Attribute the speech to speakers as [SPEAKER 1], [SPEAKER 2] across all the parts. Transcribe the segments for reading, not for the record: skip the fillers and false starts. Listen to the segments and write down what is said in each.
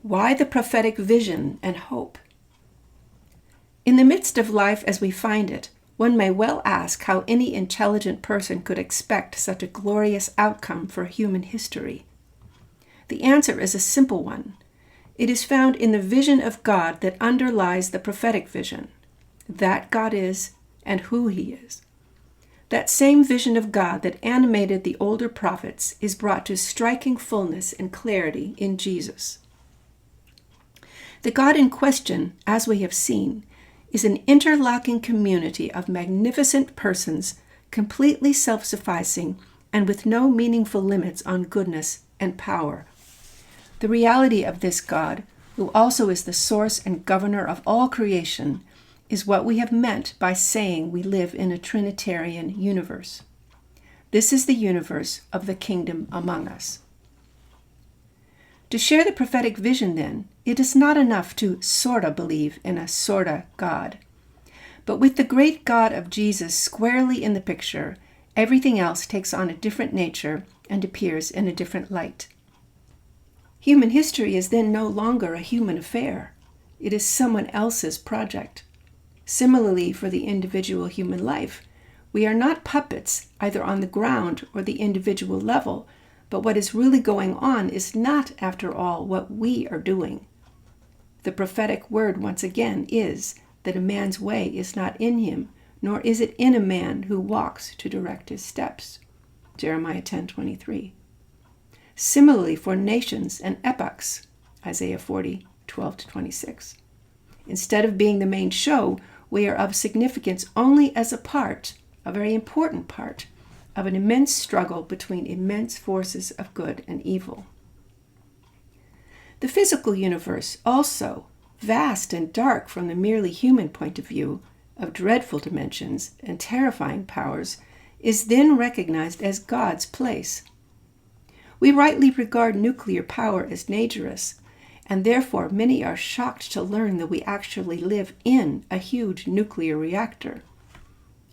[SPEAKER 1] Why the prophetic vision and hope? In the midst of life as we find it, one may well ask how any intelligent person could expect such a glorious outcome for human history. The answer is a simple one. It is found in the vision of God that underlies the prophetic vision, that God is and who He is. That same vision of God that animated the older prophets is brought to striking fullness and clarity in Jesus. The God in question, as we have seen, is an interlocking community of magnificent persons, completely self-sufficing and with no meaningful limits on goodness and power. The reality of this God, who also is the source and governor of all creation, is what we have meant by saying we live in a Trinitarian universe. This is the universe of the kingdom among us. To share the prophetic vision, then, it is not enough to sorta believe in a sorta God. But with the great God of Jesus squarely in the picture, everything else takes on a different nature and appears in a different light. Human history is then no longer a human affair. It is someone else's project. Similarly, for the individual human life, we are not puppets either on the ground or the individual level, but what is really going on is not, after all, what we are doing. The prophetic word, once again, is that a man's way is not in him, nor is it in a man who walks to direct his steps. Jeremiah 10:23. Similarly for nations and epochs, Isaiah 40:12-26. Instead of being the main show, we are of significance only as a part, a very important part, of an immense struggle between immense forces of good and evil. The physical universe also, vast and dark from the merely human point of view, of dreadful dimensions and terrifying powers, is then recognized as God's place. We rightly regard nuclear power as dangerous, and therefore many are shocked to learn that we actually live in a huge nuclear reactor.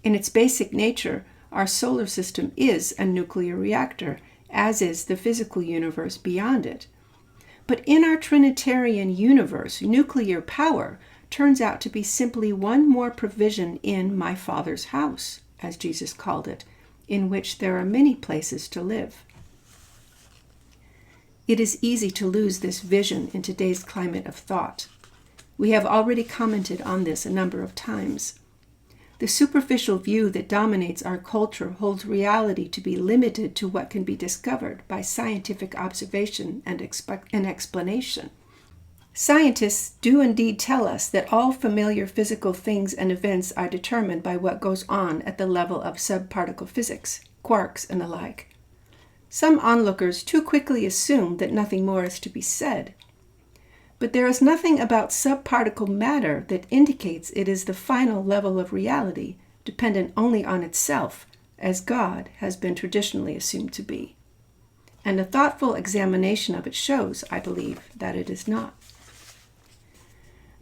[SPEAKER 1] In its basic nature, our solar system is a nuclear reactor, as is the physical universe beyond it. But in our Trinitarian universe, nuclear power turns out to be simply one more provision in my Father's house, as Jesus called it, in which there are many places to live. It is easy to lose this vision in today's climate of thought. We have already commented on this a number of times. The superficial view that dominates our culture holds reality to be limited to what can be discovered by scientific observation and explanation. Scientists do indeed tell us that all familiar physical things and events are determined by what goes on at the level of subparticle physics, quarks, and the like. Some onlookers too quickly assume that nothing more is to be said. But there is nothing about subparticle matter that indicates it is the final level of reality, dependent only on itself, as God has been traditionally assumed to be. And a thoughtful examination of it shows, I believe, that it is not.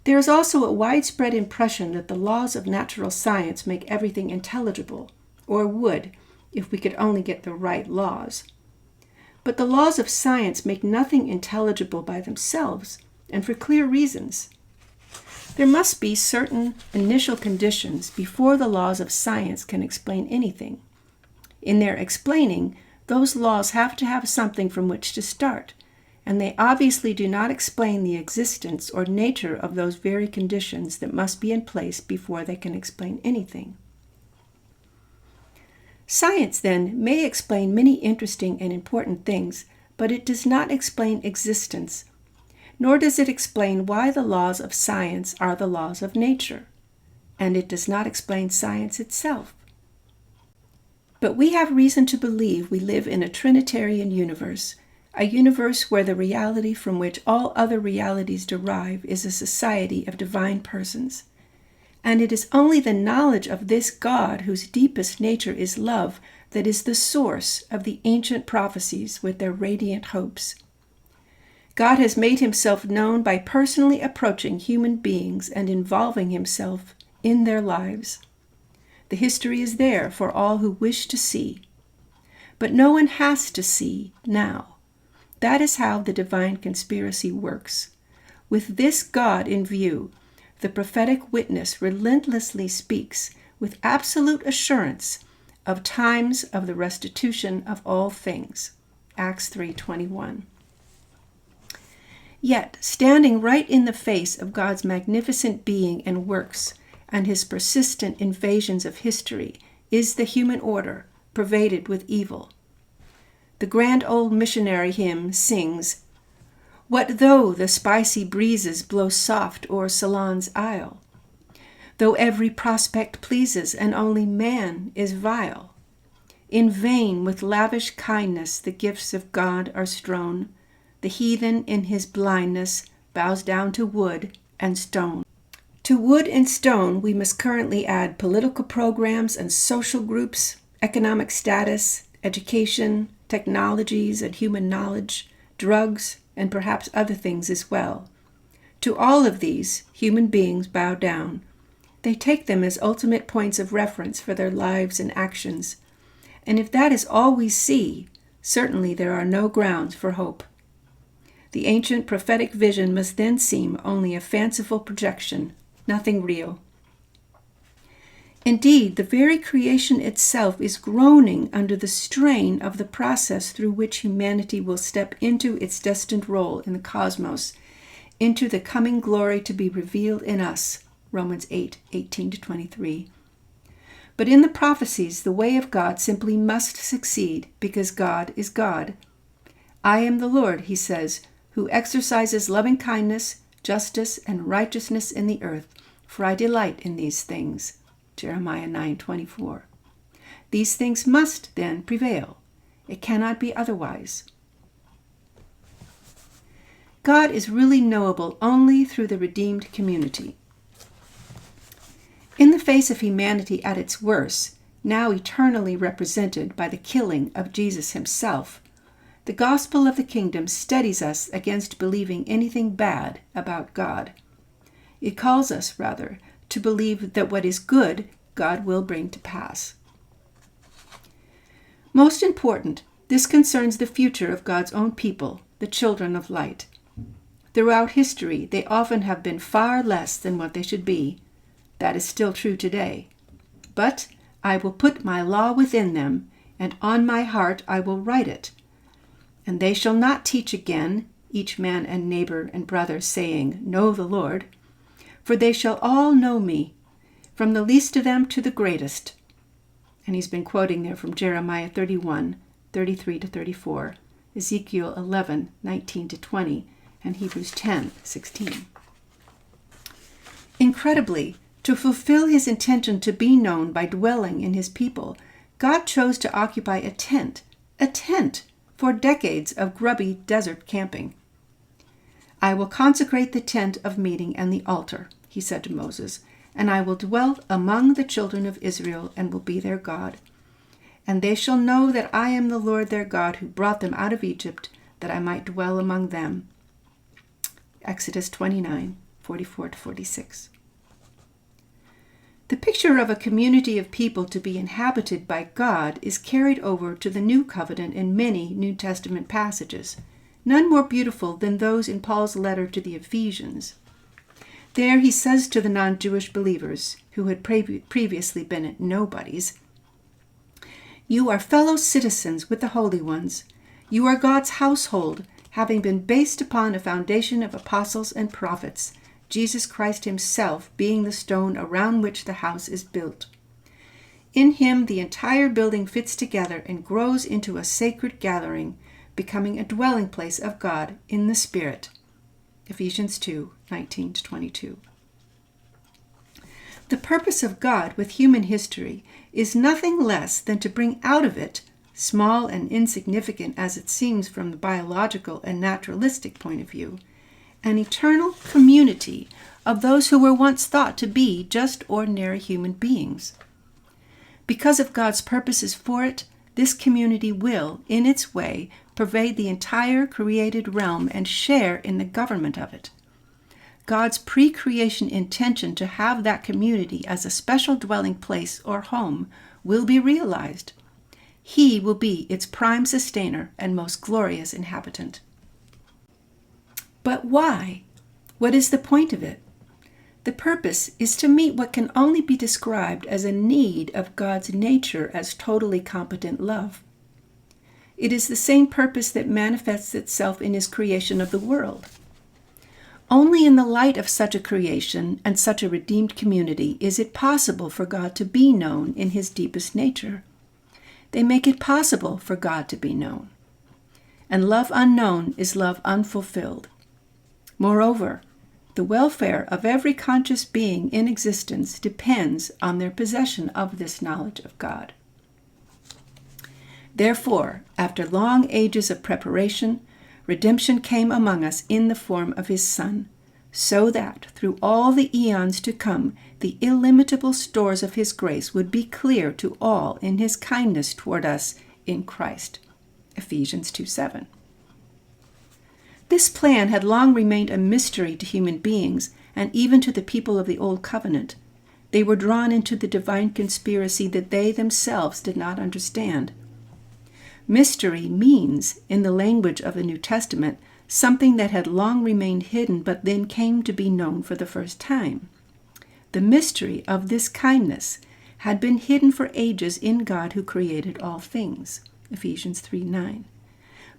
[SPEAKER 1] There is also a widespread impression that the laws of natural science make everything intelligible, or would, if we could only get the right laws. But the laws of science make nothing intelligible by themselves, and for clear reasons. There must be certain initial conditions before the laws of science can explain anything. In their explaining, those laws have to have something from which to start, and they obviously do not explain the existence or nature of those very conditions that must be in place before they can explain anything. Science, then, may explain many interesting and important things, but it does not explain existence, nor does it explain why the laws of science are the laws of nature, and it does not explain science itself. But we have reason to believe we live in a Trinitarian universe, a universe where the reality from which all other realities derive is a society of divine persons. And it is only the knowledge of this God, whose deepest nature is love, that is the source of the ancient prophecies with their radiant hopes. God has made himself known by personally approaching human beings and involving himself in their lives. The history is there for all who wish to see. But no one has to see now. That is how the divine conspiracy works. With this God in view, the prophetic witness relentlessly speaks with absolute assurance of times of the restitution of all things. Acts 3:21. Yet, standing right in the face of God's magnificent being and works and his persistent invasions of history is the human order, pervaded with evil. The grand old missionary hymn sings, "What though the spicy breezes blow soft o'er Ceylon's isle? Though every prospect pleases and only man is vile? In vain with lavish kindness the gifts of God are strown. The heathen in his blindness bows down to wood and stone." To wood and stone we must currently add political programs and social groups, economic status, education, technologies and human knowledge, drugs, and perhaps other things as well. To all of these, human beings bow down. They take them as ultimate points of reference for their lives and actions. And if that is all we see, certainly there are no grounds for hope. The ancient prophetic vision must then seem only a fanciful projection, nothing real. Indeed, the very creation itself is groaning under the strain of the process through which humanity will step into its destined role in the cosmos, into the coming glory to be revealed in us. Romans 8:18-23. But in the prophecies, the way of God simply must succeed because God is God. "I am the Lord," he says, "who exercises loving kindness, justice, and righteousness in the earth, for I delight in these things." Jeremiah 9:24. These things must then prevail. It cannot be otherwise. God is really knowable only through the redeemed community. In the face of humanity at its worst, now eternally represented by the killing of Jesus himself, the gospel of the kingdom steadies us against believing anything bad about God. It calls us, rather, to believe that what is good, God will bring to pass. Most important, this concerns the future of God's own people, the children of light. Throughout history, they often have been far less than what they should be. That is still true today. But I will put my law within them, and on my heart I will write it. And they shall not teach again, each man and neighbor and brother, saying, Know the Lord. For they shall all know me, from the least of them to the greatest. And he's been quoting there from Jeremiah 31:33-34, Ezekiel 11:19-20, and Hebrews 10:16. Incredibly, to fulfill his intention to be known by dwelling in his people, God chose to occupy a tent for decades of grubby desert camping. "I will consecrate the tent of meeting and the altar," he said to Moses, "and I will dwell among the children of Israel and will be their God. And they shall know that I am the Lord their God who brought them out of Egypt, that I might dwell among them." Exodus 29:44-46. The picture of a community of people to be inhabited by God is carried over to the New Covenant in many New Testament passages, none more beautiful than those in Paul's letter to the Ephesians. There he says to the non-Jewish believers, who had previously been nobodies, "You are fellow citizens with the holy ones. You are God's household, having been based upon a foundation of apostles and prophets, Jesus Christ himself being the stone around which the house is built. In him the entire building fits together and grows into a sacred gathering, becoming a dwelling place of God in the Spirit." Ephesians 2:19-22. The purpose of God with human history is nothing less than to bring out of it, small and insignificant as it seems from the biological and naturalistic point of view, an eternal community of those who were once thought to be just ordinary human beings. Because of God's purposes for it, this community will, in its way, pervade the entire created realm and share in the government of it. God's pre-creation intention to have that community as a special dwelling place or home will be realized. He will be its prime sustainer and most glorious inhabitant. But why? What is the point of it? The purpose is to meet what can only be described as a need of God's nature as totally competent love. It is the same purpose that manifests itself in his creation of the world. Only in the light of such a creation and such a redeemed community is it possible for God to be known in his deepest nature. They make it possible for God to be known. And love unknown is love unfulfilled. Moreover, the welfare of every conscious being in existence depends on their possession of this knowledge of God. Therefore, after long ages of preparation, redemption came among us in the form of his Son, so that through all the eons to come, the illimitable stores of his grace would be clear to all in his kindness toward us in Christ. Ephesians 2:7. This plan had long remained a mystery to human beings and even to the people of the Old Covenant. They were drawn into the divine conspiracy that they themselves did not understand. Mystery means, in the language of the New Testament, something that had long remained hidden but then came to be known for the first time. The mystery of this kindness had been hidden for ages in God who created all things. Ephesians 3:9.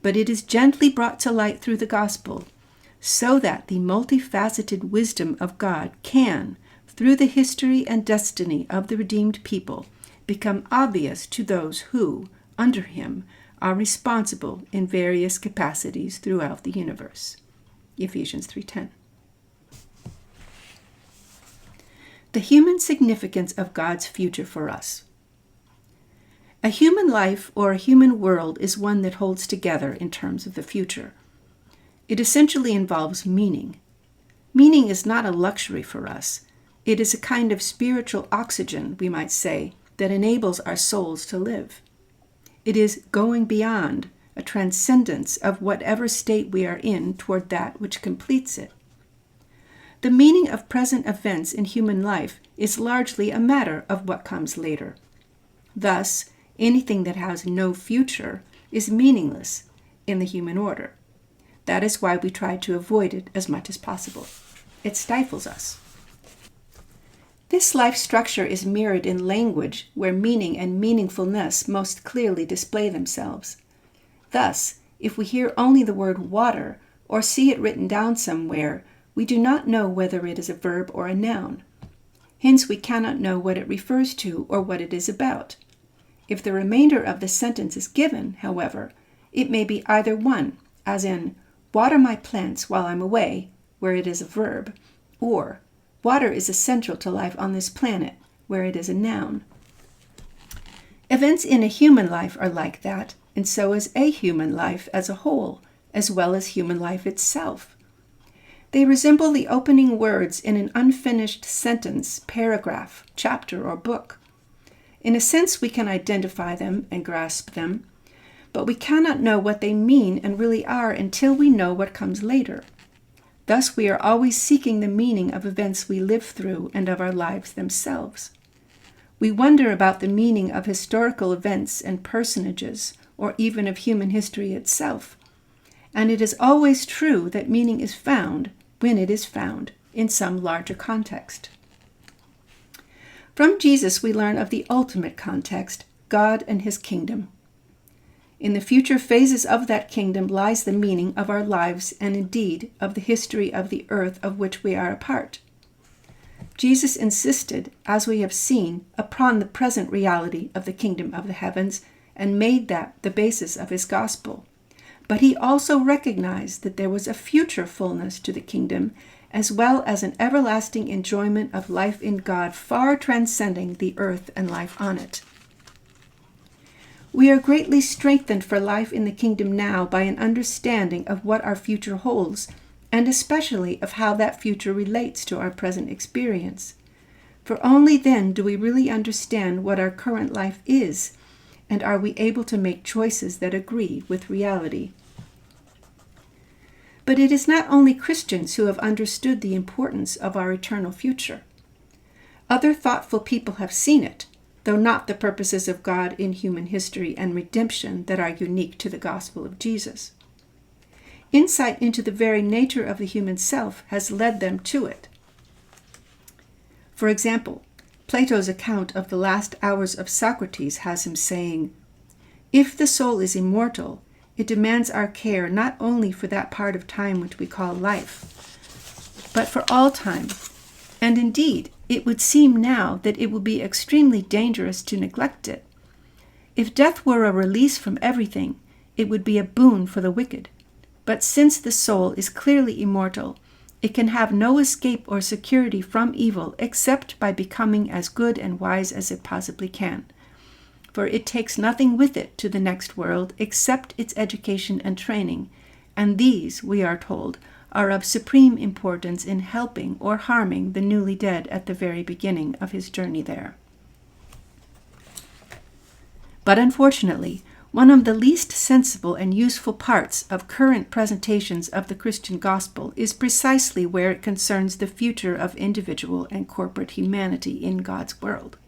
[SPEAKER 1] But it is gently brought to light through the gospel, so that the multifaceted wisdom of God can, through the history and destiny of the redeemed people, become obvious to those who, under him, are responsible in various capacities throughout the universe. Ephesians 3:10. The human significance of God's future for us. A human life or a human world is one that holds together in terms of the future. It essentially involves meaning. Meaning is not a luxury for us. It is a kind of spiritual oxygen, we might say, that enables our souls to live. It is going beyond, a transcendence of whatever state we are in toward that which completes it. The meaning of present events in human life is largely a matter of what comes later. Thus, anything that has no future is meaningless in the human order. That is why we try to avoid it as much as possible. It stifles us. This life structure is mirrored in language where meaning and meaningfulness most clearly display themselves. Thus, if we hear only the word water or see it written down somewhere, we do not know whether it is a verb or a noun. Hence, we cannot know what it refers to or what it is about. If the remainder of the sentence is given, however, it may be either one, as in, water my plants while I'm away, where it is a verb, or water is essential to life on this planet, where it is a noun. Events in a human life are like that, and so is a human life as a whole, as well as human life itself. They resemble the opening words in an unfinished sentence, paragraph, chapter, or book. In a sense, we can identify them and grasp them, but we cannot know what they mean and really are until we know what comes later. Thus, we are always seeking the meaning of events we live through and of our lives themselves. We wonder about the meaning of historical events and personages, or even of human history itself. And it is always true that meaning is found, when it is found, in some larger context. From Jesus, we learn of the ultimate context, God and his kingdom. In the future phases of that kingdom lies the meaning of our lives and indeed of the history of the earth of which we are a part. Jesus insisted, as we have seen, upon the present reality of the kingdom of the heavens and made that the basis of his gospel. But he also recognized that there was a future fullness to the kingdom, as well as an everlasting enjoyment of life in God far transcending the earth and life on it. We are greatly strengthened for life in the kingdom now by an understanding of what our future holds, and especially of how that future relates to our present experience. For only then do we really understand what our current life is, and are we able to make choices that agree with reality. But it is not only Christians who have understood the importance of our eternal future. Other thoughtful people have seen it, though not the purposes of God in human history and redemption that are unique to the gospel of Jesus. Insight into the very nature of the human self has led them to it. For example, Plato's account of the last hours of Socrates has him saying, "If the soul is immortal, it demands our care not only for that part of time which we call life, but for all time. And indeed, it would seem now that it would be extremely dangerous to neglect it. If death were a release from everything, it would be a boon for the wicked. But since the soul is clearly immortal, it can have no escape or security from evil except by becoming as good and wise as it possibly can. For it takes nothing with it to the next world except its education and training, and these, we are told, are of supreme importance in helping or harming the newly dead at the very beginning of his journey there." But unfortunately, one of the least sensible and useful parts of current presentations of the Christian gospel is precisely where it concerns the future of individual and corporate humanity in God's world.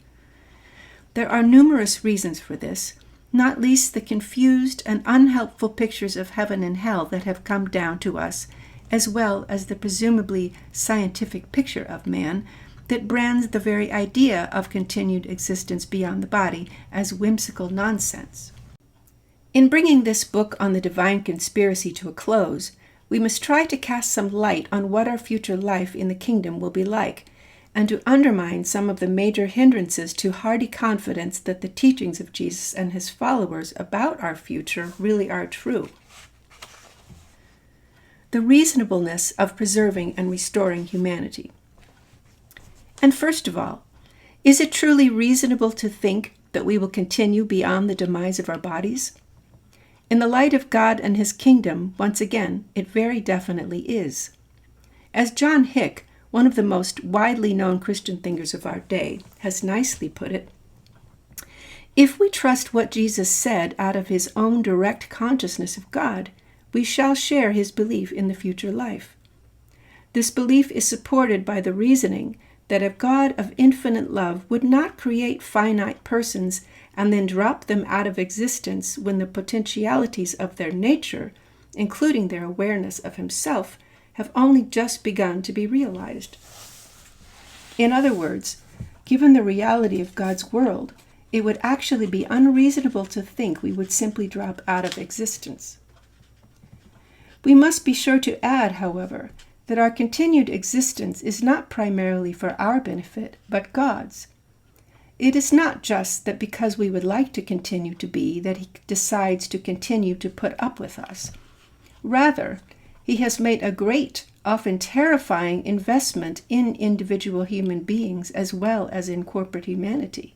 [SPEAKER 1] There are numerous reasons for this, not least the confused and unhelpful pictures of heaven and hell that have come down to us, as well as the presumably scientific picture of man that brands the very idea of continued existence beyond the body as whimsical nonsense. In bringing this book on the divine conspiracy to a close, we must try to cast some light on what our future life in the kingdom will be like, and to undermine some of the major hindrances to hearty confidence that the teachings of Jesus and his followers about our future really are true. The reasonableness of preserving and restoring humanity. And first of all, is it truly reasonable to think that we will continue beyond the demise of our bodies? In the light of God and his kingdom, once again, it very definitely is. As John Hick, one of the most widely known Christian thinkers of our day, has nicely put it, if we trust what Jesus said out of his own direct consciousness of God, we shall share his belief in the future life. This belief is supported by the reasoning that a God of infinite love would not create finite persons and then drop them out of existence when the potentialities of their nature, including their awareness of himself, have only just begun to be realized. In other words, given the reality of God's world, it would actually be unreasonable to think we would simply drop out of existence. We must be sure to add, however, that our continued existence is not primarily for our benefit, but God's. It is not just that because we would like to continue to be, that he decides to continue to put up with us. Rather, he has made a great, often terrifying investment in individual human beings as well as in corporate humanity.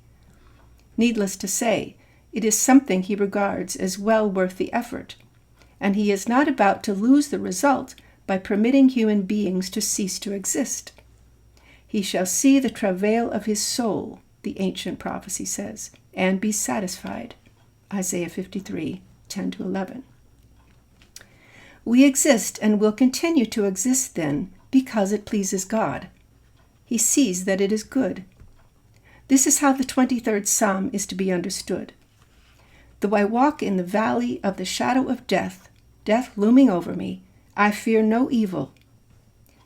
[SPEAKER 1] Needless to say, it is something he regards as well worth the effort, and he is not about to lose the result by permitting human beings to cease to exist. He shall see the travail of his soul, the ancient prophecy says, and be satisfied. Isaiah 53, 10-11. We exist and will continue to exist then because it pleases God. He sees that it is good. This is how the 23rd Psalm is to be understood. Though I walk in the valley of the shadow of death, death looming over me, I fear no evil.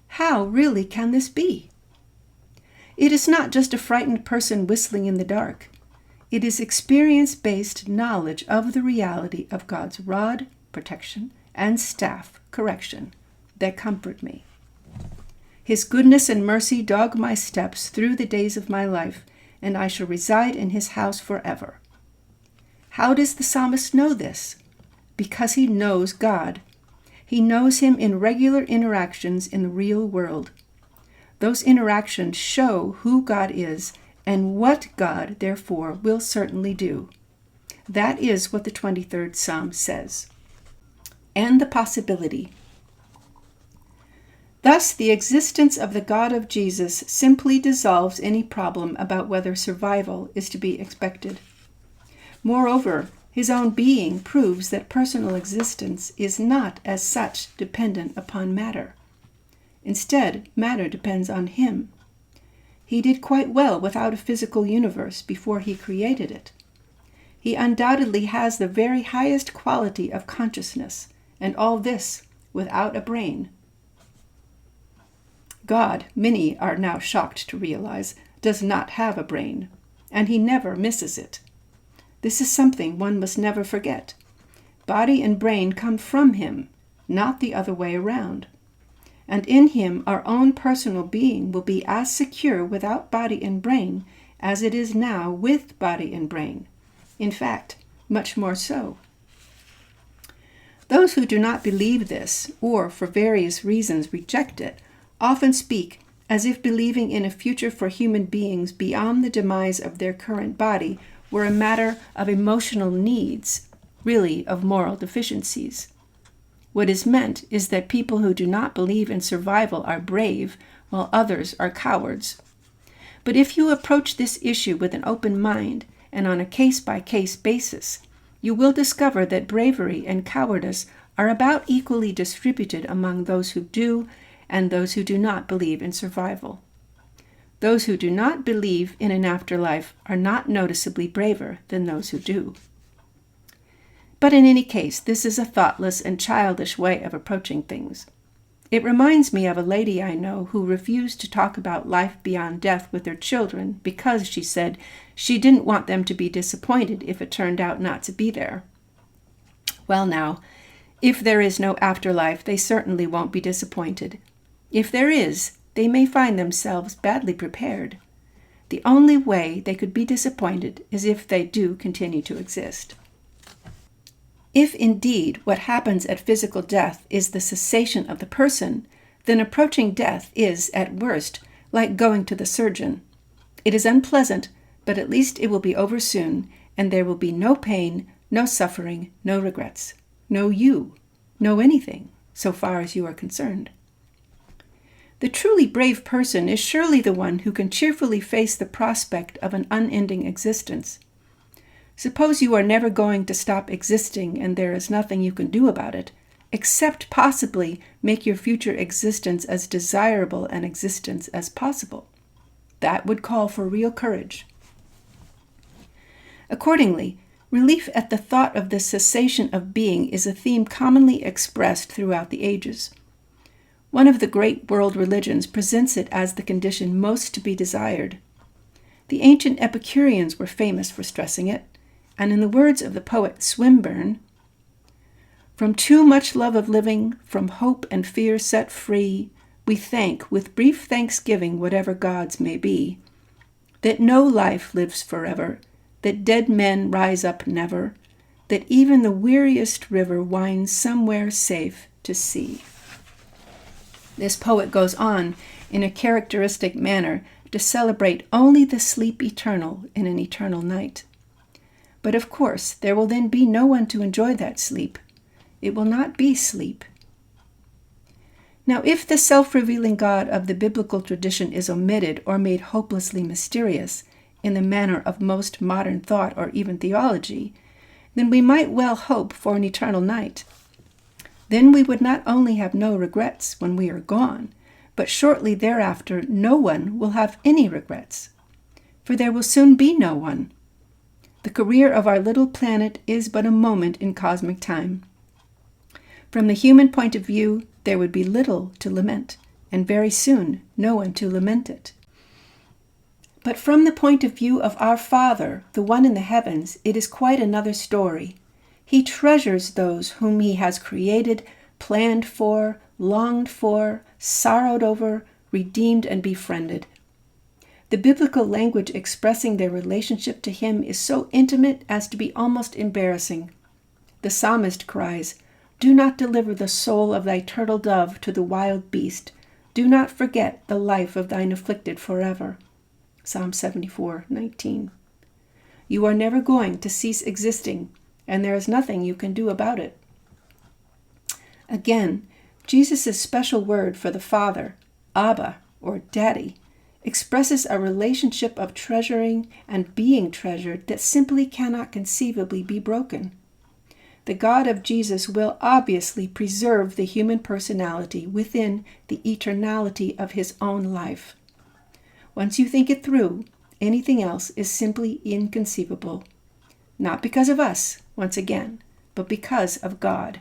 [SPEAKER 1] How really can this be? It is not just a frightened person whistling in the dark. It is experience-based knowledge of the reality of God's rod, protection, and staff, correction, that comfort me. His goodness and mercy dog my steps through the days of my life, and I shall reside in his house forever. How does the psalmist know this? Because he knows God. He knows him in regular interactions in the real world. Those interactions show who God is and what God, therefore, will certainly do. That is what the 23rd Psalm says. And the possibility. Thus, the existence of the God of Jesus simply dissolves any problem about whether survival is to be expected. Moreover, his own being proves that personal existence is not as such dependent upon matter. Instead, matter depends on him. He did quite well without a physical universe before he created it. He undoubtedly has the very highest quality of consciousness, and all this without a brain. God, many are now shocked to realize, does not have a brain, and he never misses it. This is something one must never forget. Body and brain come from him, not the other way around. And in him our own personal being will be as secure without body and brain as it is now with body and brain. In fact, much more so. Those who do not believe this, or for various reasons reject it, often speak as if believing in a future for human beings beyond the demise of their current body were a matter of emotional needs, really of moral deficiencies. What is meant is that people who do not believe in survival are brave, while others are cowards. But if you approach this issue with an open mind and on a case-by-case basis, you will discover that bravery and cowardice are about equally distributed among those who do and those who do not believe in survival. Those who do not believe in an afterlife are not noticeably braver than those who do. But in any case, this is a thoughtless and childish way of approaching things. It reminds me of a lady I know who refused to talk about life beyond death with her children because, she said, she didn't want them to be disappointed if it turned out not to be there. Well now, if there is no afterlife, they certainly won't be disappointed. If there is, they may find themselves badly prepared. The only way they could be disappointed is if they do continue to exist. If indeed what happens at physical death is the cessation of the person, then approaching death is, at worst, like going to the surgeon. It is unpleasant, but at least it will be over soon, and there will be no pain, no suffering, no regrets, no you, no anything, so far as you are concerned. The truly brave person is surely the one who can cheerfully face the prospect of an unending existence. Suppose you are never going to stop existing and there is nothing you can do about it, except possibly make your future existence as desirable an existence as possible. That would call for real courage. Accordingly, relief at the thought of the cessation of being is a theme commonly expressed throughout the ages. One of the great world religions presents it as the condition most to be desired. The ancient Epicureans were famous for stressing it, and in the words of the poet Swinburne, "From too much love of living, from hope and fear set free, we thank with brief thanksgiving whatever gods may be, that no life lives forever, that dead men rise up never, that even the weariest river winds somewhere safe to sea." This poet goes on in a characteristic manner to celebrate only the sleep eternal in an eternal night. But of course, there will then be no one to enjoy that sleep. It will not be sleep. Now, if the self-revealing God of the biblical tradition is omitted or made hopelessly mysterious in the manner of most modern thought or even theology, then we might well hope for an eternal night. Then we would not only have no regrets when we are gone, but shortly thereafter no one will have any regrets, for there will soon be no one. The career of our little planet is but a moment in cosmic time. From the human point of view, there would be little to lament, and very soon no one to lament it. But from the point of view of our Father, the one in the heavens, it is quite another story. He treasures those whom he has created, planned for, longed for, sorrowed over, redeemed, and befriended. The biblical language expressing their relationship to him is so intimate as to be almost embarrassing. The psalmist cries, "Do not deliver the soul of thy turtle dove to the wild beast. Do not forget the life of thine afflicted forever." Psalm 74:19. You are never going to cease existing, and there is nothing you can do about it. Again, Jesus' special word for the Father, Abba, or Daddy, expresses a relationship of treasuring and being treasured that simply cannot conceivably be broken. The God of Jesus will obviously preserve the human personality within the eternality of his own life. Once you think it through, anything else is simply inconceivable. Not because of us, once again, but because of God.